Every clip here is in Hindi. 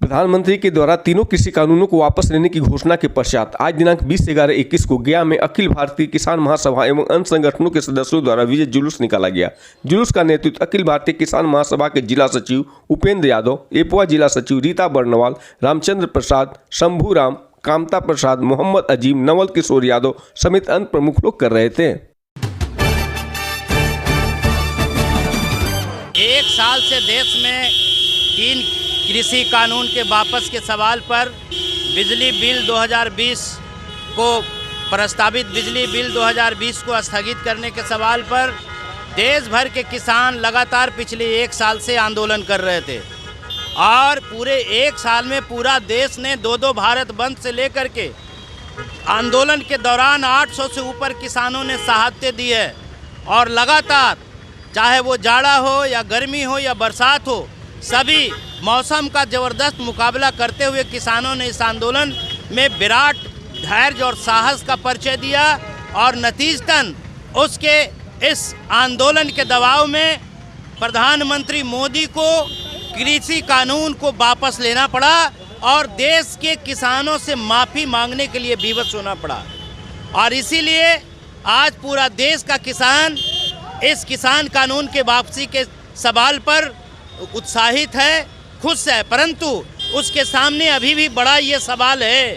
प्रधानमंत्री के द्वारा तीनों कृषि कानूनों को वापस लेने की घोषणा के पश्चात आज दिनांक 20/11/21 को गया में अखिल भारतीय किसान महासभा एवं अन्य संगठनों के सदस्यों द्वारा विजय जुलूस निकाला गया। जुलूस का नेतृत्व अखिल भारतीय किसान महासभा के जिला सचिव उपेंद्र यादव, एपवा जिला सचिव रीता बर्नवाल, रामचंद्र प्रसाद, शंभू राम, कामता प्रसाद, मोहम्मद अजीम, नवल किशोर यादव समेत अन्य प्रमुख लोग कर रहे थे। एक साल से देश में 3 कृषि कानून के वापस के सवाल पर बिजली बिल 2020 को प्रस्तावित बिजली बिल 2020 को स्थगित करने के सवाल पर देश भर के किसान लगातार पिछले 1 साल से आंदोलन कर रहे थे और पूरे 1 साल में पूरा देश ने 2-2 भारत बंद से लेकर के आंदोलन के दौरान 800 से ऊपर किसानों ने शहादतें दी है और लगातार चाहे वो जाड़ा हो या गर्मी हो या बरसात हो, सभी मौसम का ज़बरदस्त मुकाबला करते हुए किसानों ने इस आंदोलन में विराट धैर्य और साहस का परिचय दिया और नतीजतन उसके इस आंदोलन के दबाव में प्रधानमंत्री मोदी को कृषि कानून को वापस लेना पड़ा और देश के किसानों से माफ़ी मांगने के लिए विवश होना पड़ा। और इसीलिए आज पूरा देश का किसान इस किसान कानून के वापसी के सवाल पर उत्साहित है, खुश है, परंतु उसके सामने अभी भी बड़ा ये सवाल है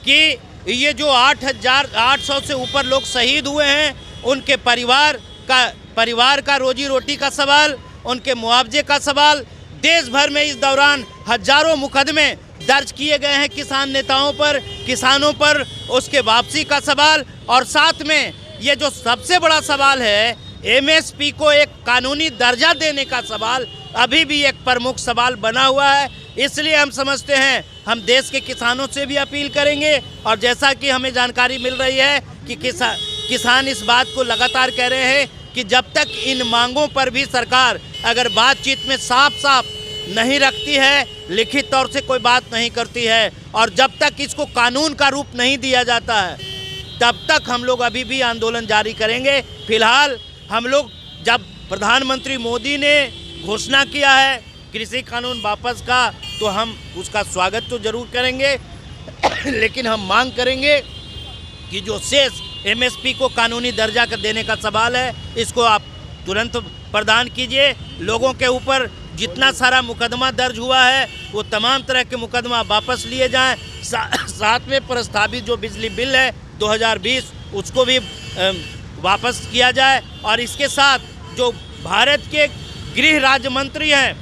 कि ये जो 8,800 से ऊपर लोग शहीद हुए हैं, उनके परिवार का रोजी रोटी का सवाल, उनके मुआवजे का सवाल। देश भर में इस दौरान हजारों मुकदमे दर्ज किए गए हैं किसान नेताओं पर, किसानों पर, उसके वापसी का सवाल। और साथ में ये जो सबसे बड़ा सवाल है एमएसपी को एक कानूनी दर्जा देने का सवाल अभी भी एक प्रमुख सवाल बना हुआ है। इसलिए हम समझते हैं हम देश के किसानों से भी अपील करेंगे और जैसा कि हमें जानकारी मिल रही है कि किसान इस बात को लगातार कह रहे हैं कि जब तक इन मांगों पर भी सरकार अगर बातचीत में साफ साफ नहीं रखती है, लिखित तौर से कोई बात नहीं करती है और जब तक इसको कानून का रूप नहीं दिया जाता है, तब तक हम लोग अभी भी आंदोलन जारी करेंगे। फिलहाल हम लोग जब प्रधानमंत्री मोदी ने घोषणा किया है कृषि कानून वापस का, तो हम उसका स्वागत तो जरूर करेंगे लेकिन हम मांग करेंगे कि जो शेष एमएसपी को कानूनी दर्जा का देने का सवाल है, इसको आप तुरंत प्रदान कीजिए। लोगों के ऊपर जितना सारा मुकदमा दर्ज हुआ है वो तमाम तरह के मुकदमा वापस लिए जाएं। साथ में प्रस्तावित जो बिजली बिल है 2020 उसको भी वापस किया जाए और इसके साथ जो भारत के गृह राज्य मंत्री हैं,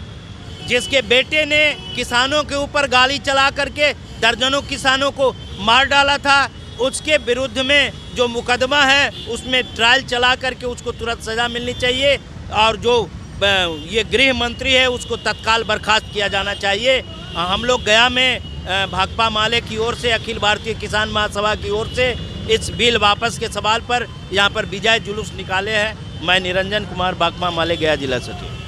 जिसके बेटे ने किसानों के ऊपर गाड़ी चला करके दर्जनों किसानों को मार डाला था, उसके विरुद्ध में जो मुकदमा है उसमें ट्रायल चला करके उसको तुरंत सज़ा मिलनी चाहिए और जो ये गृह मंत्री है उसको तत्काल बर्खास्त किया जाना चाहिए। हम लोग गया में भाकपा माले की ओर से, अखिल भारतीय किसान महासभा की ओर से इस बिल वापस के सवाल पर यहाँ पर विजय जुलूस निकाले हैं। मैं निरंजन कुमार, भाकपा माले, गया जिला सचिव।